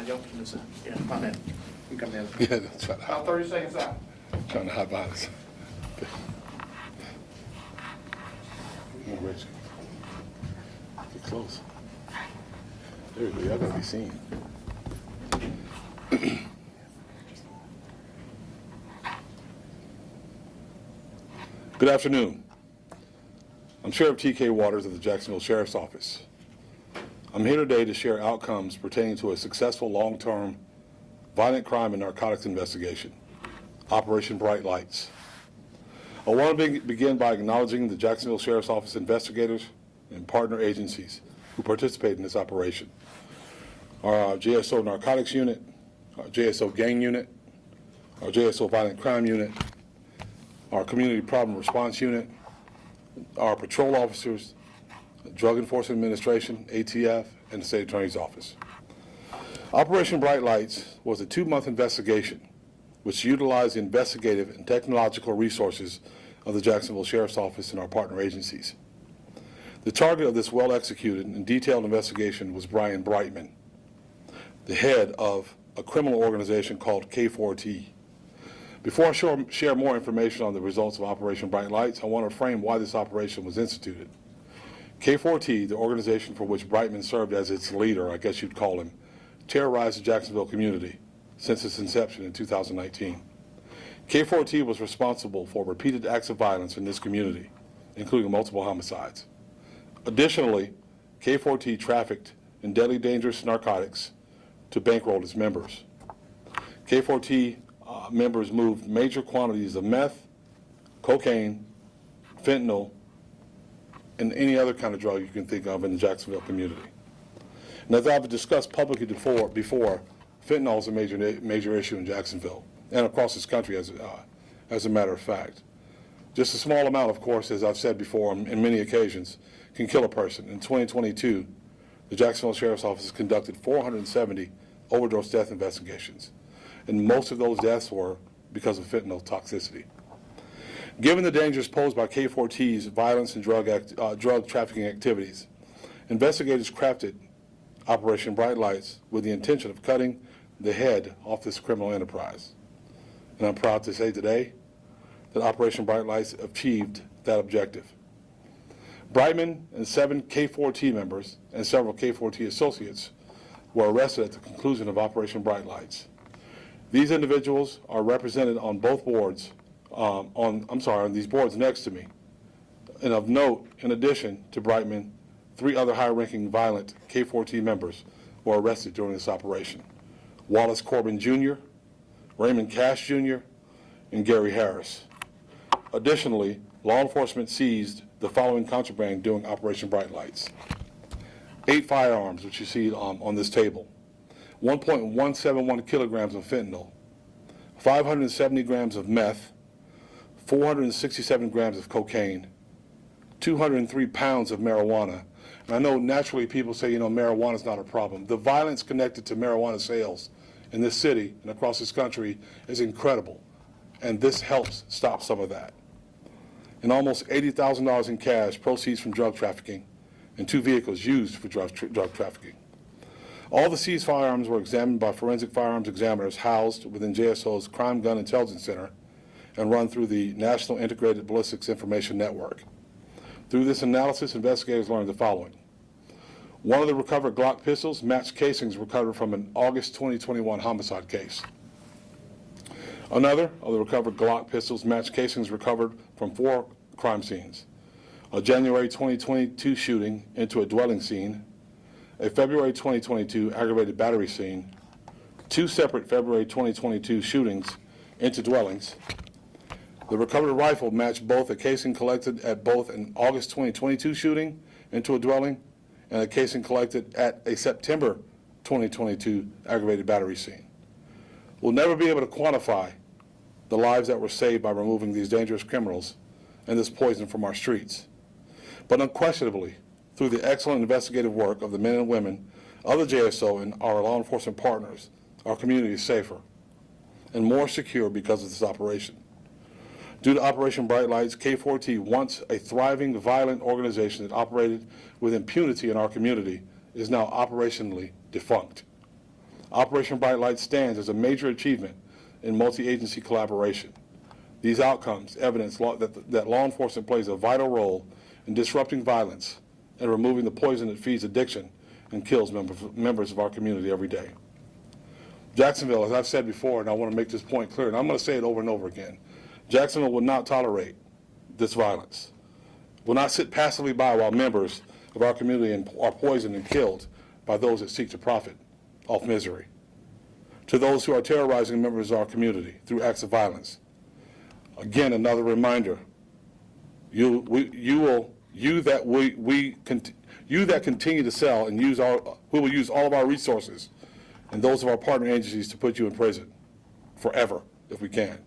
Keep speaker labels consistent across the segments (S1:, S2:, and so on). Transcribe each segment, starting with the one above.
S1: y'all can just, yeah, my bad. You come in.
S2: Yeah, that's right.
S1: About 30 seconds out.
S2: Trying to hide behind us. Come on, Rich. Get close. There we go. Y'all gotta be seen. Good afternoon. I'm Sheriff T.K. Waters of the Jacksonville Sheriff's Office. I'm here today to share outcomes pertaining to a successful long-term violent crime and narcotics investigation, Operation Bright Lights. I want to begin by acknowledging the Jacksonville Sheriff's Office investigators and partner agencies who participated in this operation. Our JSO Narcotics Unit, our JSO Gang Unit, our JSO Violent Crime Unit, our Community Problem Response Unit, our patrol officers, Drug Enforcement Administration, ATF, and the State Attorney's Office. Operation Bright Lights was a 2-month investigation which utilized the investigative and technological resources of the Jacksonville Sheriff's Office and our partner agencies. The target of this well-executed and detailed investigation was Brian Brightman, the head of a criminal organization called K4T. Before I share more information on the results of Operation Bright Lights, I want to frame why this operation was instituted. K4T, the organization for which Brightman served as its leader, I guess you'd call him, terrorized the Jacksonville community since its inception in 2019. K4T was responsible for repeated acts of violence in this community, including multiple homicides. Additionally, K4T trafficked in deadly dangerous narcotics to bankroll its members. K4T members moved major quantities of meth, cocaine, fentanyl, and any other kind of drug you can think of in the Jacksonville community. And as I've discussed publicly before, fentanyl is a major issue in Jacksonville and across this country as a matter of fact. Just a small amount, of course, as I've said before on many occasions, can kill a person. In 2022, the Jacksonville Sheriff's Office conducted 470 overdose death investigations, and most of those deaths were because of fentanyl toxicity. Given the dangers posed by K4T's violence and drug trafficking activities, investigators crafted Operation Bright Lights with the intention of cutting the head off this criminal enterprise. And I'm proud to say today that Operation Bright Lights achieved that objective. Brightman and 7 K4T members and several K4T associates were arrested at the conclusion of Operation Bright Lights. These individuals are represented on both boards, on these boards next to me. And of note, in addition to Brightman, 3 other high-ranking violent K4T members were arrested during this operation: Wallace Corbin Jr., Raymond Cash Jr., and Gary Harris. Additionally, law enforcement seized the following contraband during Operation Bright Lights: 8 firearms, which you see on this table, 1.171 kilograms of fentanyl, 570 grams of meth, 467 grams of cocaine, 203 pounds of marijuana. And I know naturally people say, marijuana is not a problem. The violence connected to marijuana sales in this city and across this country is incredible, and this helps stop some of that. And almost $80,000 in cash, proceeds from drug trafficking, and 2 vehicles used for drug trafficking. All the seized firearms were examined by forensic firearms examiners housed within JSO's Crime Gun Intelligence Center and run through the National Integrated Ballistics Information Network. Through this analysis, investigators learned the following. One of the recovered Glock pistols matched casings recovered from an August 2021 homicide case. Another of the recovered Glock pistols matched casings recovered from 4 crime scenes: a January 2022 shooting into a dwelling scene, a February 2022 aggravated battery scene, 2 separate February 2022 shootings into dwellings. The recovered rifle matched both a casing collected at both an August 2022 shooting into a dwelling and a casing collected at a September 2022 aggravated battery scene. We'll never be able to quantify the lives that were saved by removing these dangerous criminals and this poison from our streets. But unquestionably, through the excellent investigative work of the men and women of the JSO and our law enforcement partners, our community is safer and more secure because of this operation. Due to Operation Bright Lights, K4T, once a thriving, violent organization that operated with impunity in our community, is now operationally defunct. Operation Bright Light stands as a major achievement in multi-agency collaboration. These outcomes evidence that law enforcement plays a vital role in disrupting violence and removing the poison that feeds addiction and kills members of our community every day. Jacksonville, as I've said before, and I want to make this point clear, and I'm going to say it over and over again, Jacksonville will not tolerate this violence, will not sit passively by while members of our community are poisoned and killed by those that seek to profit off misery. To those who are terrorizing members of our community through acts of violence, again, another reminder, you that continue to sell and we will use all of our resources and those of our partner agencies to put you in prison forever if we can.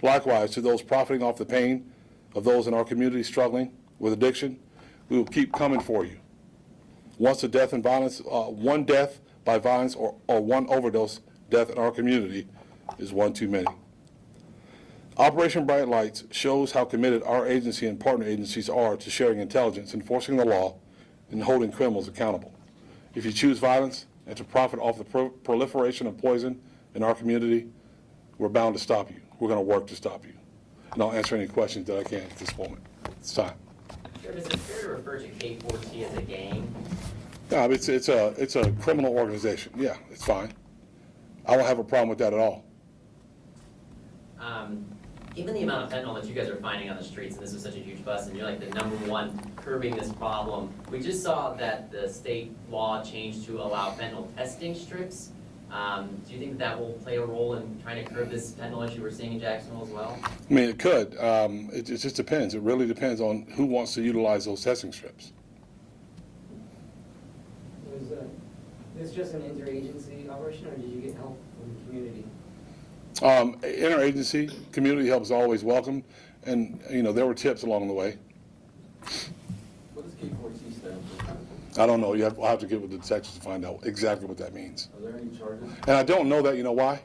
S2: Likewise, to those profiting off the pain of those in our community struggling with addiction, we will keep coming for you. Once a death in violence, one death by violence or one overdose death in our community is one too many. Operation Bright Lights shows how committed our agency and partner agencies are to sharing intelligence, enforcing the law, and holding criminals accountable. If you choose violence and to profit off the proliferation of poison in our community, we're bound to stop you. We're going to work to stop you. And I'll answer any questions that I can at this moment. It's time.
S3: Sir, is it fair to refer to K4T as a gang?
S2: No, it's a criminal organization. Yeah, it's fine. I don't have a problem with that at all.
S3: Given the amount of fentanyl that you guys are finding on the streets, and this is such a huge bust, and you're like the #1 curbing this problem, we just saw that the state law changed to allow fentanyl testing strips. Do you think that will play a role in trying to curb this fentanyl issue we're seeing in Jacksonville as well?
S2: I mean, it could. It just depends. It really depends on who wants to utilize those testing strips.
S4: Was this just an interagency operation, or did you get help from the community?
S2: Interagency, community help is always welcome, and there were tips along the way.
S5: What does K4T stand for?
S2: I don't know. I'll have to get with the detectives to find out exactly what that means.
S5: Are there any charges?
S2: And I don't know that. You know why?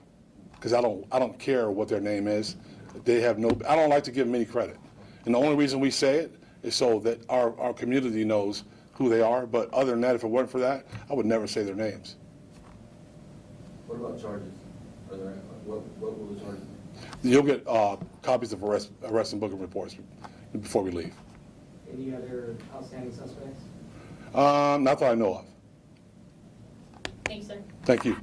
S2: Because I don't care what their name is. They have no. I don't like to give them any credit, and the only reason we say it is so that our community knows who they are. But other than that, if it weren't for that, I would never say their names.
S5: What about charges? Are there, what will the charges be?
S2: You'll get copies of arrest and booking reports before we leave.
S4: Any other outstanding suspects?
S2: Not that I know of.
S3: Thanks, sir.
S2: Thank you.